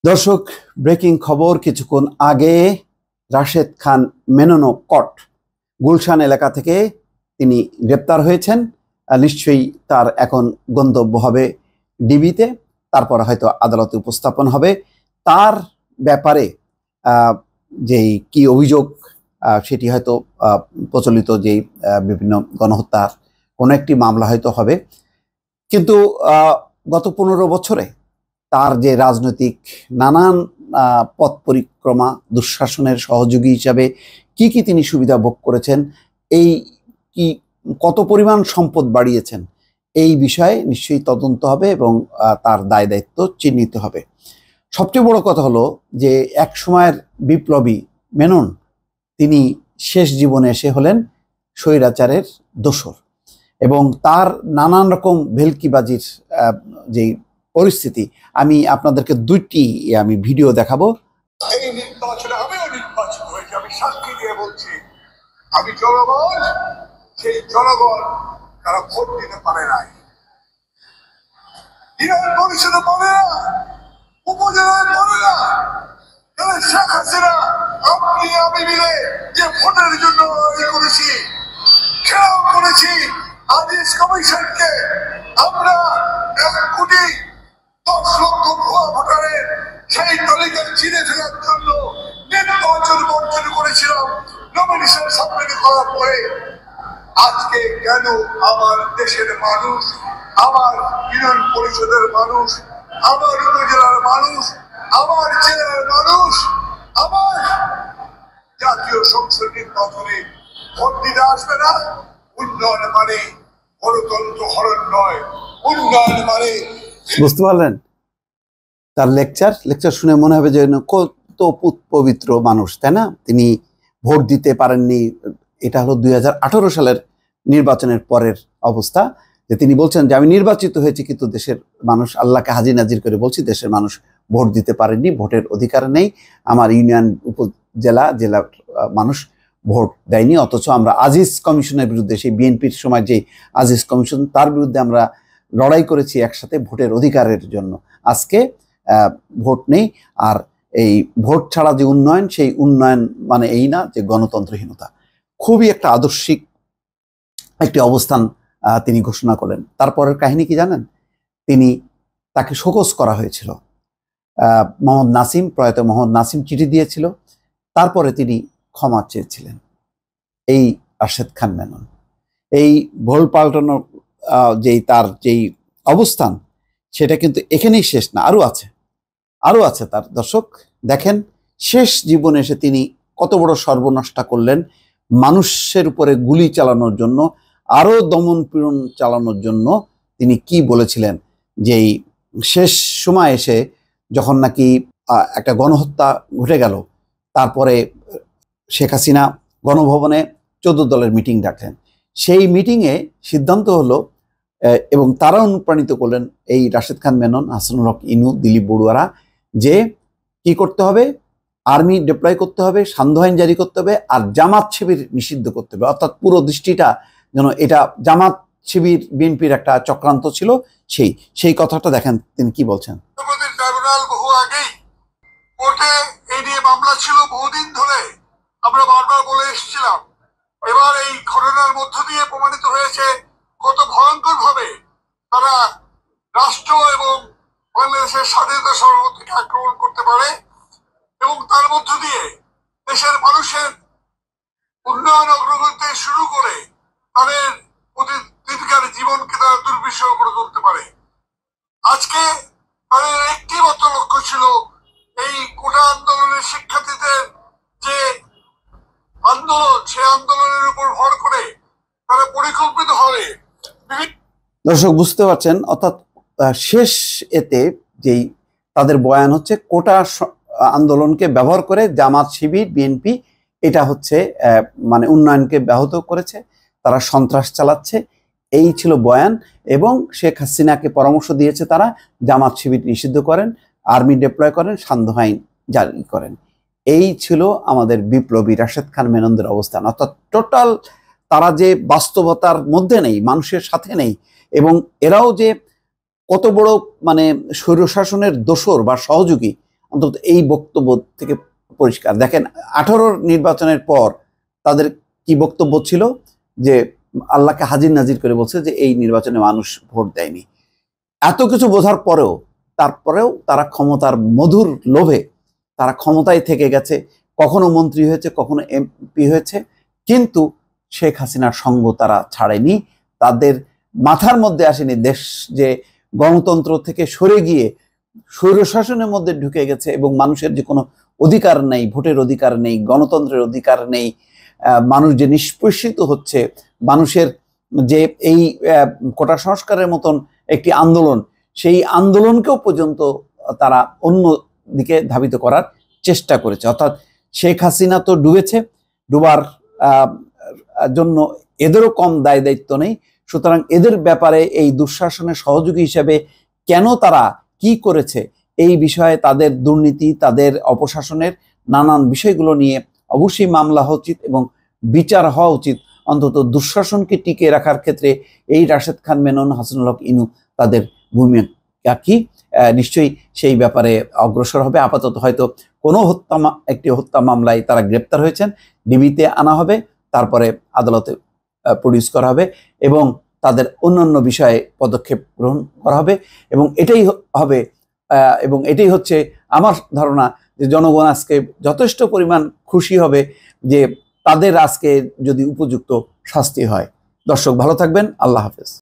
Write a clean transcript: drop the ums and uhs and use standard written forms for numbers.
দর্শক, ব্রেকিং খবর। কিছুক্ষণ আগে রাশেদ খান মেনন কট গুলশান এলাকা থেকে তিনি গ্রেপ্তার হয়েছেন। নিশ্চয়ই তার এখন গন্তব্য হবে ডিবিতে, তারপর হয়তো আদালতে উপস্থাপন হবে। তার ব্যাপারে যেই কি অভিযোগ সেটি হয়তো প্রচলিত যেই বিভিন্ন গণহত্যার কোনো একটি মামলা হয়তো হবে। কিন্তু গত 15 বছরে তার যে রাজনৈতিক নানান পথ পরিক্রমা, দুঃশাসনের সহযোগী হিসাবে কি কি তিনি সুবিধা ভোগ করেছেন, এই কি কত পরিমাণ সম্পদ বাড়িয়েছেন, এই বিষয়ে নিশ্চয়ই তদন্ত হবে এবং তার দায় দায়িত্ব চিহ্নিত হবে। সবচেয়ে বড় কথা হলো যে এক সময়ের বিপ্লবী মেনন তিনি শেষ জীবনে এসে হলেন স্বৈরাচারের দোসর, এবং তার নানান রকম ভেলকিবাজির যে পরিস্থিতি আমি আপনাদেরকে দুইটি ভিডিও দেখাবো। এই নির্বাচনে আমিও নির্বাচিত হয়েছি, আমি সাক্ষী দিয়ে বলছি, আমি জনগণ, সেই জনগণ তারা ভোট দিতে পারে নাই, ইউনিয়ন পরিষদে পারে না, উপজেলায় পারে না। তাহলে শেখ হাসিনা আপনি আমি মিলে যে ভোটের জন্য লড়াই করেছি, খেয়াল করেছি আজিজ কমিশনকে আমরা 1,10,00,000 ভুয়া ভোটারের সেই তালিকা চিনে ফেলার জন্য নির্বাচন বর্জন করেছিলাম নমিনেশন সাবমিট করার পরে। আজকে কেন আমার দেশের মানুষ, আমার ইউনিয়ন পরিষদের মানুষ, আমার উপজেলার মানুষ, আমার জেলার মানুষ, আমার জাতীয় সংসদ নির্বাচনে ভোট দিতে আসবে না? উন্নয়ন মানে গণতন্ত্র হরণ নয়, উন্নয়ন মানে। বুঝতে পারলেন? তার লেকচার শুনে মনে হবে যে কত পবিত্র মানুষ, তাই না? তিনি ভোট দিতে পারেননি। এটা হলো 2018 সালের নির্বাচনের পরের অবস্থা, যে তিনি বলছেন যে আমি নির্বাচিত হয়েছি কিন্তু দেশের মানুষ, আল্লাহকে হাজির নাজির করে বলছি, দেশের মানুষ ভোট দিতে পারেননি, ভোটের অধিকার নেই, আমার ইউনিয়ন উপজেলা জেলার মানুষ ভোট দেয়নি। অথচ আমরা আজিজ কমিশনের বিরুদ্ধে, সেই বিএনপির সময় যে আজিজ কমিশন, তার বিরুদ্ধে আমরা লড়াই করেছি একসাথে ভোটের অধিকারের জন্য। আজকে ভোট নেই। আর এই ভোট ছাড়া যে উন্নয়ন, সেই উন্নয়ন মানে এই না যে গণতন্ত্রহীনতা। খুবই একটা আদর্শিক একটি অবস্থান তিনি ঘোষণা করলেন। তারপরের কাহিনী কি জানেন? তাকে শোকজ করা হয়েছিল। প্রয়াত মোহাম্মদ নাসিম চিঠি দিয়েছিল, তারপরে তিনি ক্ষমা চেয়েছিলেন। এই রাশেদ খান মেনন এই ভোল পাল্টানোর যেই অবস্থান, সেটা কিন্তু এখানেই শেষ না, আরো আছে তার। দর্শক দেখেন, শেষ জীবনে এসে তিনি কত বড় সর্বনাশটা করলেন। মানুষের উপরে গুলি চালানোর জন্য, আরো দমন পীড়ন চালানোর জন্য তিনি কি বলেছিলেন, যে শেষ সময় এসে যখন নাকি একটা গণহত্যা ঘটে গেল, তারপরে শেখ হাসিনা গণভবনে 14 দলের মিটিং ডাকলেন। সেই মিটিংয়ে সিদ্ধান্ত হলো, এবং তারা অনুপ্রাণিত করলেন এই রাশেদ খান মেনন, হাসানুল হক ইনু, দিলীপ বড়ুয়ারা, যে কি করতে হবে, আর্মি ডিপ্লয় করতে হবে, সান্ধ্য আইন জারি করতে হবে, আর জামাত শিবির নিষিদ্ধ করতে হবে। অর্থাৎ পুরো দৃষ্টিটা যেন এটা জামাত শিবির বিএনপির একটা চক্রান্ত ছিল, সেই কথাটা দেখেন তিনি কি বলছেন। বহু আগেই কোর্টে এই নিয়ে মামলা ছিল, বহুদিন ধরে আমরা বারবার বলে এসেছিলাম। এবার এই ঘটনার মধ্য দিয়ে প্রমাণিত হয়েছে কত ভয়ঙ্কর ভাবে তারা রাষ্ট্র এবং বাংলাদেশের স্বাধীনতা সার্বভৌমত্বকে আক্রমণ করতে পারে, এবং তার মধ্য দিয়ে দেশের মানুষের উন্নয়ন অগ্রগতি শুরু করে তাদের প্রতিদিনকার জীবনকে তারা দুর্বিষহ করে তুলতে পারে। আজকে তাদের একটি মাত্র লক্ষ্য ছিল, এই কোটা আন্দোলনের শিক্ষার্থীদের যে আন্দোলন, সেই আন্দোলনের উপর ভর করে তারা পরিকল্পিত হবে। দর্শক বুঝতে পারছেন, অর্থাৎ শেষ এতে যেই তাদের বয়ান হচ্ছে, কোটা আন্দোলনকে ব্যবহার করে জামাত শিবির বিএনপি এটা হচ্ছে মানে উন্নয়নকে ব্যাহত করেছে, তারা সন্ত্রাস চালাচ্ছে, এই ছিল বয়ান। এবং শেখ হাসিনাকে পরামর্শ দিয়েছে তারা জামাত শিবির নিষিদ্ধ করেন, আর্মি ডিপ্লয় করেন, সান্ধ্য আইন জারি করেন। এই ছিল আমাদের বিপ্লবী রাশেদ খান মেননদের অবস্থান। অর্থাৎ টোটাল তারা যে বাস্তবতার মধ্যে নেই, মানুষের সাথে নেই, এবং এরাও যে কত বড় মানে স্বৈরশাসনের দোসর বা সহযোগী, অন্তত এই বক্তব্য থেকে পরিষ্কার। দেখেন 18 নির্বাচনের পর তাদের কি বক্তব্য ছিল, যে আল্লাহকে হাজির নাজির করে বলছে যে এই নির্বাচনে মানুষ ভোট দেয়নি। এত কিছু বোঝার পরেও তারপরেও তারা ক্ষমতার মধুর লোভে তারা ক্ষমতায় থেকে গেছে, কখনো মন্ত্রী হয়েছে, কখনো এমপি হয়েছে, কিন্তু শেখ হাসিনার সঙ্গ তারা ছাড়েনি। তাদের মাথার মধ্যে আসেনি দেশ যে গণতন্ত্র থেকে সরে গিয়ে স্বৈরশাসনের মধ্যে ঢুকে গেছে এবং মানুষের যে কোনো অধিকার নেই, ভোটের অধিকার নেই, গণতন্ত্রের অধিকার নেই, মানুষ যে নিষ্পেষিত হচ্ছে, মানুষের যে এই কোটা সংস্কারের মতন একটি আন্দোলন, সেই আন্দোলনকেও পর্যন্ত তারা অন্য দিকে ধাবিত করার চেষ্টা করেছে। অর্থাৎ শেখ হাসিনা তো ডুবেছে, ডুবার জন্য এদেরও কম দায় দায়িত্ব নেই। সুতরাং এদের ব্যাপারে এই দুঃশাসনের সহযোগী হিসেবে কেন তারা কি করেছে, এই বিষয়ে তাদের দুর্নীতি, তাদের অপশাসনের নানান বিষয়গুলো নিয়ে অবশ্যই মামলা হওয়া উচিত এবং বিচার হওয়া উচিত। অন্তত দুঃশাসনকে টিকে রাখার ক্ষেত্রে এই রাশেদ খান মেনন, হাসানুল হক ইনু তাদের ভূমিকা কি, নিশ্চয়ই সেই ব্যাপারে অগ্রসর হবে। আপাতত হয়তো কোনো একটি হত্যা মামলায় তারা গ্রেপ্তার হয়েছেন, ডিবিতে আনা হবে, তারপরে আদালতে প্রডিউস করা হবে এবং তাদের অন্যান্য বিষয়ে পদক্ষেপ গ্রহণ করা হবে এবং এটাই হচ্ছে আমার ধারণা যে জনগণ আজকে যথেষ্ট পরিমাণ খুশি হবে যে তাদের আজকে যদি উপযুক্ত শাস্তি হয়। দর্শক ভালো থাকবেন, আল্লাহ হাফেজ।